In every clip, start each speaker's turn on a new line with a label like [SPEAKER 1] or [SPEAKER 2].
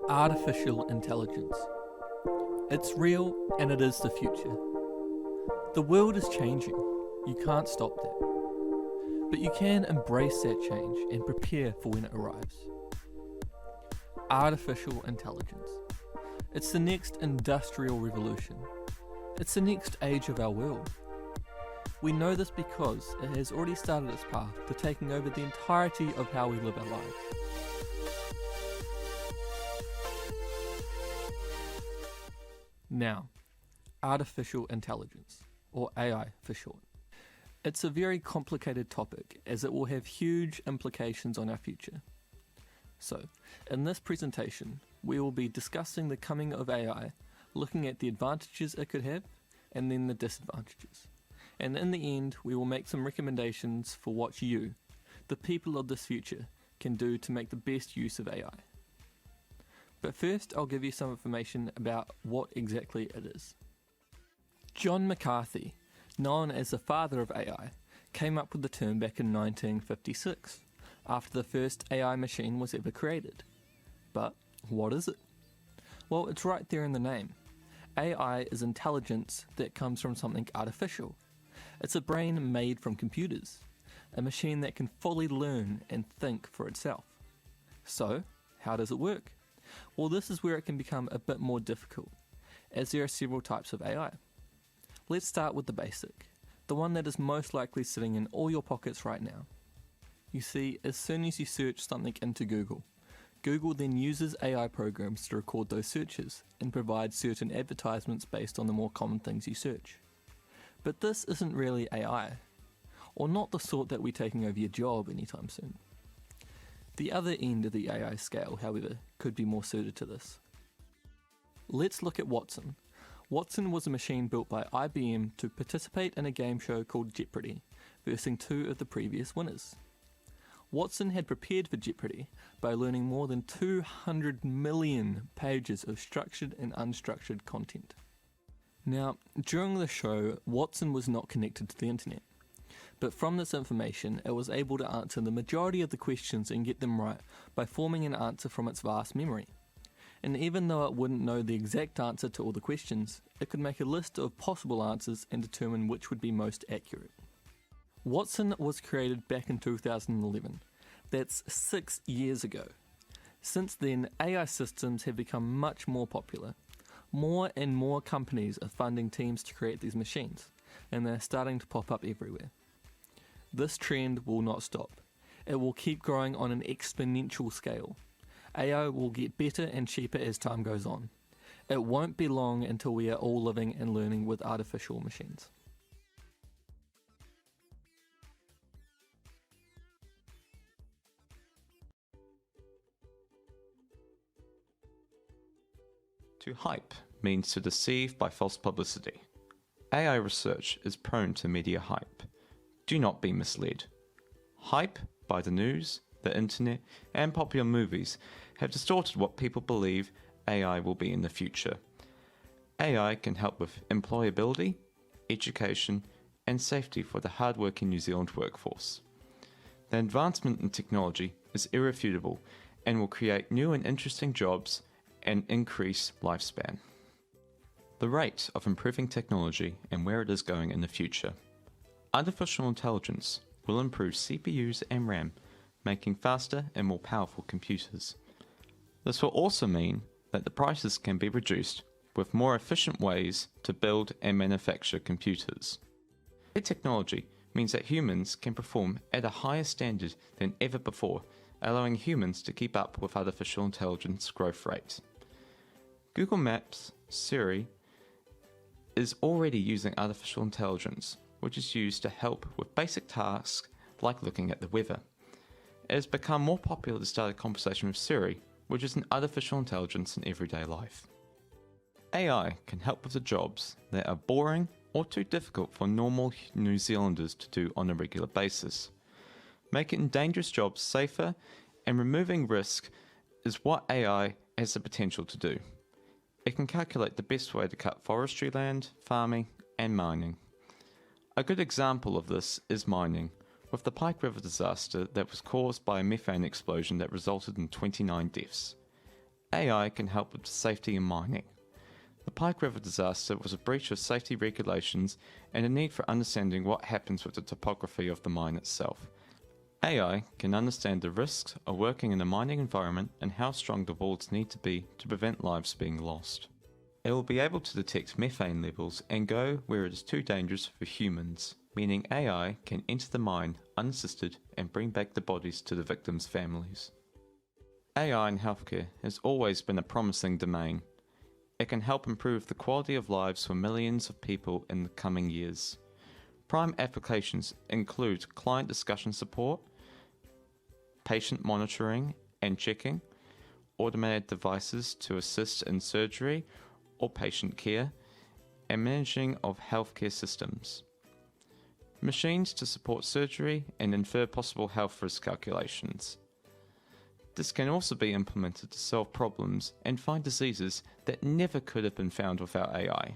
[SPEAKER 1] Artificial intelligence. It's real and it is the future. The world is changing. You can't stop that. But you can embrace that change and prepare for when it arrives. Artificial intelligence. It's the next industrial revolution. It's the next age of our world. We know this because it has already started its path to taking over the entirety of how we live our lives. Now, artificial intelligence, or AI for short. It's a very complicated topic as it will have huge implications on our future. So, in this presentation, we will be discussing the coming of AI, looking at the advantages it could have, and then the disadvantages. And in the end, we will make some recommendations for what you, the people of this future, can do to make the best use of AI. But first, I'll give you some information about what exactly it is. John McCarthy, known as the father of AI, came up with the term back in 1956, after the first AI machine was ever created. But what is it? Well, it's right there in the name. AI is intelligence that comes from something artificial. It's a brain made from computers, a machine that can fully learn and think for itself. So, how does it work? Well, this is where it can become a bit more difficult, as there are several types of AI. Let's start with the basic, the one that is most likely sitting in all your pockets right now. You see, as soon as you search something into Google, Google then uses AI programs to record those searches and provide certain advertisements based on the more common things you search. But this isn't really AI, or not the sort that we're taking over your job anytime soon. The other end of the AI scale, however, could be more suited to this. Let's look at Watson. Watson was a machine built by IBM to participate in a game show called Jeopardy, versing two of the previous winners. Watson had prepared for Jeopardy by learning more than 200 million pages of structured and unstructured content. Now, during the show, Watson was not connected to the internet. But from this information, it was able to answer the majority of the questions and get them right by forming an answer from its vast memory. And even though it wouldn't know the exact answer to all the questions, it could make a list of possible answers and determine which would be most accurate. Watson was created back in 2011. That's 6 years ago. Since then, AI systems have become much more popular. More and more companies are funding teams to create these machines, and they're starting to pop up everywhere. This trend will not stop. It will keep growing on an exponential scale. AI will get better and cheaper as time goes on. It won't be long until we are all living and learning with artificial machines.
[SPEAKER 2] To hype means to deceive by false publicity. AI research is prone to media hype. Do not be misled. Hype by the news, the internet, and popular movies have distorted what people believe AI will be in the future. AI can help with employability, education, and safety for the hard-working New Zealand workforce. The advancement in technology is irrefutable and will create new and interesting jobs and increase lifespan. The rate of improving technology and where it is going in the future. Artificial intelligence will improve CPUs and RAM, making faster and more powerful computers. This will also mean that the prices can be reduced with more efficient ways to build and manufacture computers. Better technology means that humans can perform at a higher standard than ever before, allowing humans to keep up with artificial intelligence growth rate. Google Maps, Siri, is already using artificial intelligence, which is used to help with basic tasks like looking at the weather. It has become more popular to start a conversation with Siri, which is an artificial intelligence in everyday life. AI can help with the jobs that are boring or too difficult for normal New Zealanders to do on a regular basis. Making dangerous jobs safer and removing risk is what AI has the potential to do. It can calculate the best way to cut forestry land, farming, and mining. A good example of this is mining, with the Pike River disaster that was caused by a methane explosion that resulted in 29 deaths. AI can help with safety in mining. The Pike River disaster was a breach of safety regulations and a need for understanding what happens with the topography of the mine itself. AI can understand the risks of working in a mining environment and how strong the walls need to be to prevent lives being lost. It will be able to detect methane levels and go where it is too dangerous for humans, meaning AI can enter the mine unassisted and bring back the bodies to the victims' families. AI in healthcare has always been a promising domain. It can help improve the quality of lives for millions of people in the coming years. Prime applications include client discussion support, patient monitoring and checking, automated devices to assist in surgery or patient care, and managing of healthcare systems. Machines to support surgery and infer possible health risk calculations. This can also be implemented to solve problems and find diseases that never could have been found without AI.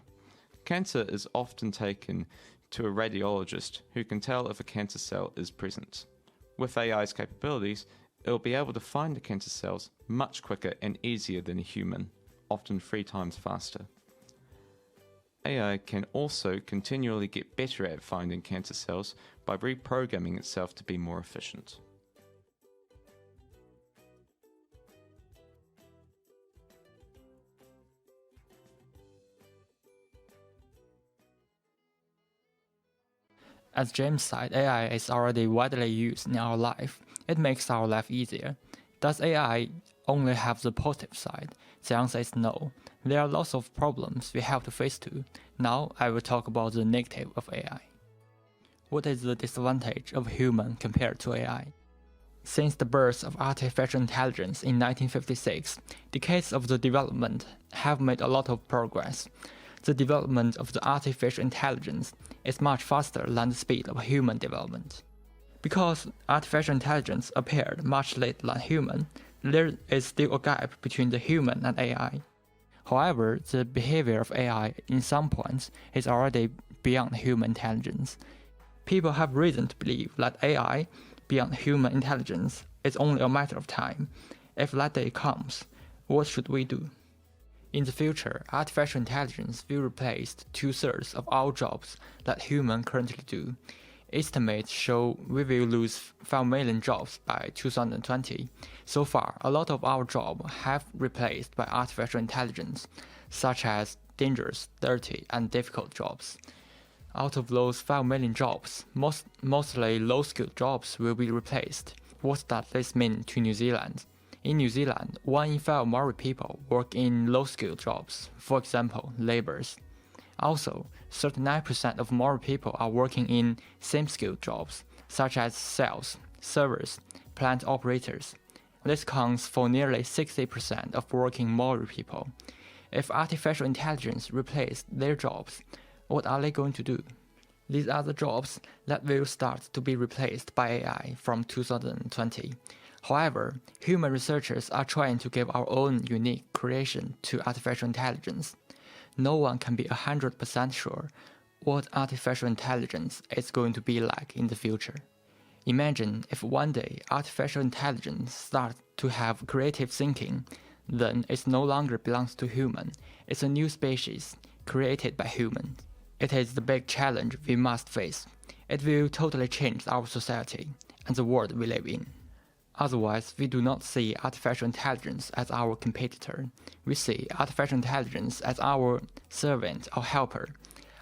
[SPEAKER 2] Cancer is often taken to a radiologist who can tell if a cancer cell is present. With AI's capabilities, it will be able to find the cancer cells much quicker and easier than a human, often 3 times faster. AI can also continually get better at finding cancer cells by reprogramming itself to be more efficient.
[SPEAKER 3] As James said, AI is already widely used in our life. It makes our life easier. Does AI only have the positive side? The answer is no. There are lots of problems we have to face too. Now I will talk about the negative of AI. What is the disadvantage of human compared to AI? Since the birth of artificial intelligence in 1956, decades of the development have made a lot of progress. The development of the artificial intelligence is much faster than the speed of human development. Because artificial intelligence appeared much later than human, there is still a gap between the human and AI. However, the behavior of AI in some points is already beyond human intelligence. People have reason to believe that AI, beyond human intelligence, is only a matter of time. If that day comes, what should we do? In the future, artificial intelligence will replace 2/3 of all jobs that humans currently do. Estimates show we will lose 5 million jobs by 2020. So far, a lot of our jobs have replaced by artificial intelligence, such as dangerous, dirty, and difficult jobs. Out of those 5 million jobs, mostly low-skilled jobs will be replaced. What does this mean to New Zealand? In New Zealand, 1 in 5 Maori people work in low-skilled jobs, for example, labourers. Also, 39% of Maori people are working in same-skilled jobs, such as sales, servers, plant operators. This counts for nearly 60% of working Maori people. If artificial intelligence replaced their jobs, what are they going to do? These are the jobs that will start to be replaced by AI from 2020. However, human researchers are trying to give our own unique creation to artificial intelligence. No one can be 100% sure what artificial intelligence is going to be like in the future. Imagine if one day artificial intelligence starts to have creative thinking, then it no longer belongs to human. It's a new species created by humans. It is the big challenge we must face. It will totally change our society and the world we live in. Otherwise, we do not see artificial intelligence as our competitor. We see artificial intelligence as our servant or helper.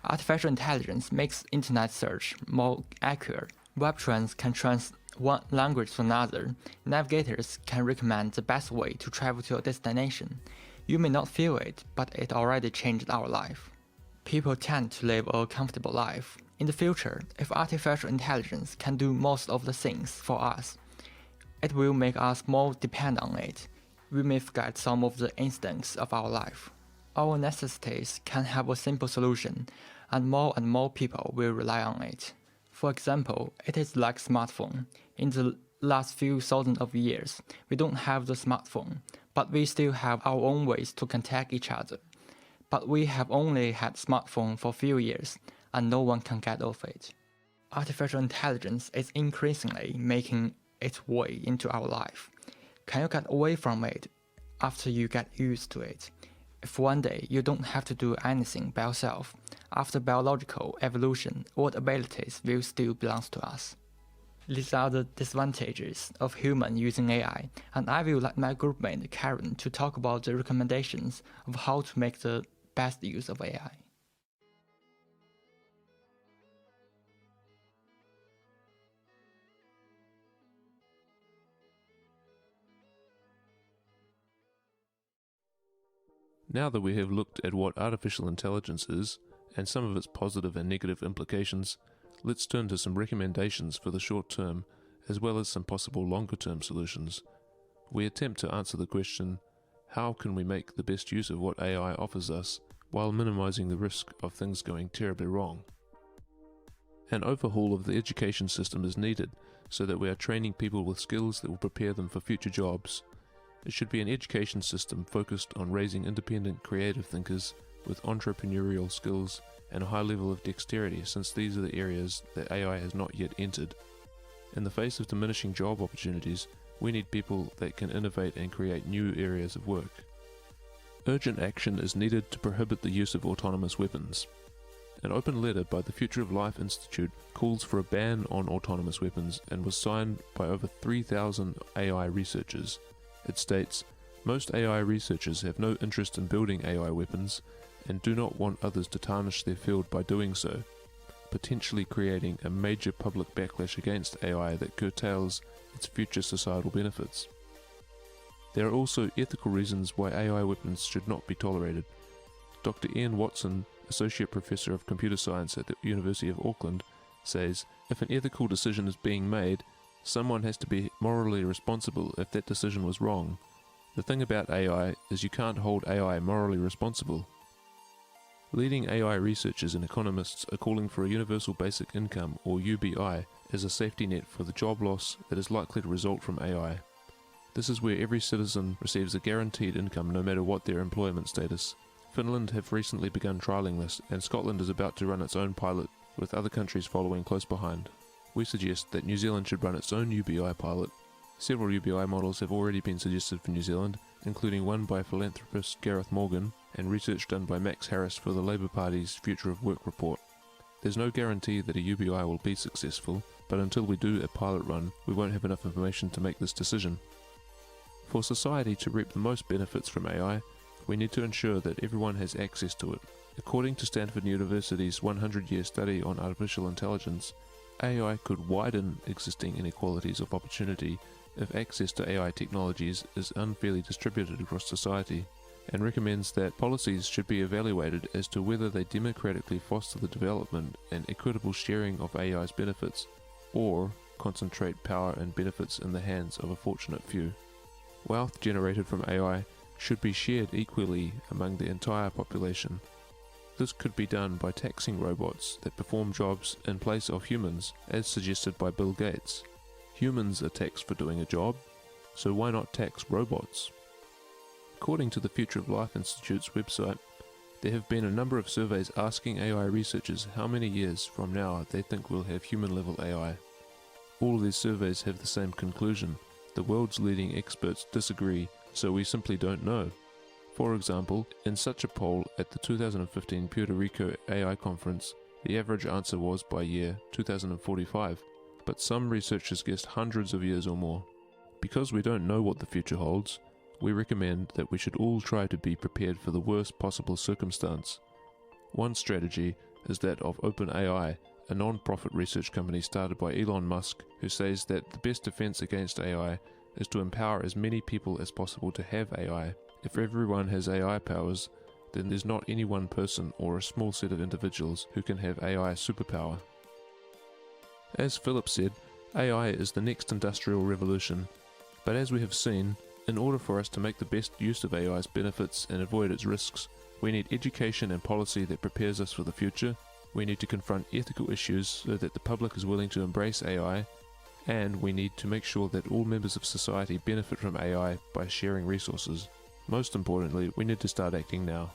[SPEAKER 3] Artificial intelligence makes internet search more accurate. Web trends can translate one language to another. Navigators can recommend the best way to travel to a destination. You may not feel it, but it already changed our life. People tend to live a comfortable life. In the future, if artificial intelligence can do most of the things for us, it will make us more dependent on it. We may forget some of the instincts of our life. Our necessities can have a simple solution, and more people will rely on it. For example, it is like smartphone. In the last few thousand of years, we don't have the smartphone, but we still have our own ways to contact each other. But we have only had smartphone for a few years, and no one can get off it. Artificial intelligence is increasingly making its way into our life. Can you get away from it after you get used to it? If one day you don't have to do anything by yourself, after biological evolution, what abilities will still belong to us? These are the disadvantages of human using AI, and I will let my groupmate Karen to talk about the recommendations of how to make the best use of AI.
[SPEAKER 4] Now that we have looked at what artificial intelligence is, and some of its positive and negative implications, let's turn to some recommendations for the short term, as well as some possible longer term solutions. We attempt to answer the question, how can we make the best use of what AI offers us, while minimizing the risk of things going terribly wrong? An overhaul of the education system is needed, so that we are training people with skills that will prepare them for future jobs. It should be an education system focused on raising independent creative thinkers with entrepreneurial skills and a high level of dexterity, since these are the areas that AI has not yet entered. In the face of diminishing job opportunities, we need people that can innovate and create new areas of work. Urgent action is needed to prohibit the use of autonomous weapons. An open letter by the Future of Life Institute calls for a ban on autonomous weapons and was signed by over 3,000 AI researchers. It states, most AI researchers have no interest in building AI weapons and do not want others to tarnish their field by doing so, potentially creating a major public backlash against AI that curtails its future societal benefits. There are also ethical reasons why AI weapons should not be tolerated. Dr. Ian Watson, Associate Professor of Computer Science at the University of Auckland, says, if an ethical decision is being made, someone has to be morally responsible if that decision was wrong. The thing about AI is you can't hold AI morally responsible. Leading AI researchers and economists are calling for a universal basic income, or UBI, as a safety net for the job loss that is likely to result from AI. This is where every citizen receives a guaranteed income no matter what their employment status. Finland have recently begun trialling this, and Scotland is about to run its own pilot, with other countries following close behind. We suggest that New Zealand should run its own UBI pilot. Several UBI models have already been suggested for New Zealand, including one by philanthropist Gareth Morgan and research done by Max Harris for the Labour Party's Future of Work report. There's no guarantee that a UBI will be successful, but until we do a pilot run, we won't have enough information to make this decision. For society to reap the most benefits from AI, we need to ensure that everyone has access to it. According to Stanford University's 100-year study on artificial intelligence, AI could widen existing inequalities of opportunity if access to AI technologies is unfairly distributed across society, and recommends that policies should be evaluated as to whether they democratically foster the development and equitable sharing of AI's benefits, or concentrate power and benefits in the hands of a fortunate few. Wealth generated from AI should be shared equally among the entire population. This could be done by taxing robots that perform jobs in place of humans, as suggested by Bill Gates. Humans are taxed for doing a job, so why not tax robots? According to the Future of Life Institute's website, there have been a number of surveys asking AI researchers how many years from now they think we'll have human-level AI. All of these surveys have the same conclusion. The world's leading experts disagree, so we simply don't know. For example, in such a poll at the 2015 Puerto Rico AI conference, the average answer was by year 2045, but some researchers guessed hundreds of years or more. Because we don't know what the future holds, we recommend that we should all try to be prepared for the worst possible circumstance. One strategy is that of OpenAI, a non-profit research company started by Elon Musk, who says that the best defense against AI is to empower as many people as possible to have AI. If everyone has AI powers, then there's not any one person or a small set of individuals who can have AI superpower. As Philip said, AI is the next industrial revolution, but as we have seen, in order for us to make the best use of AI's benefits and avoid its risks, we need education and policy that prepares us for the future. We need to confront ethical issues so that the public is willing to embrace AI, and we need to make sure that all members of society benefit from AI by sharing resources. Most importantly, we need to start acting now.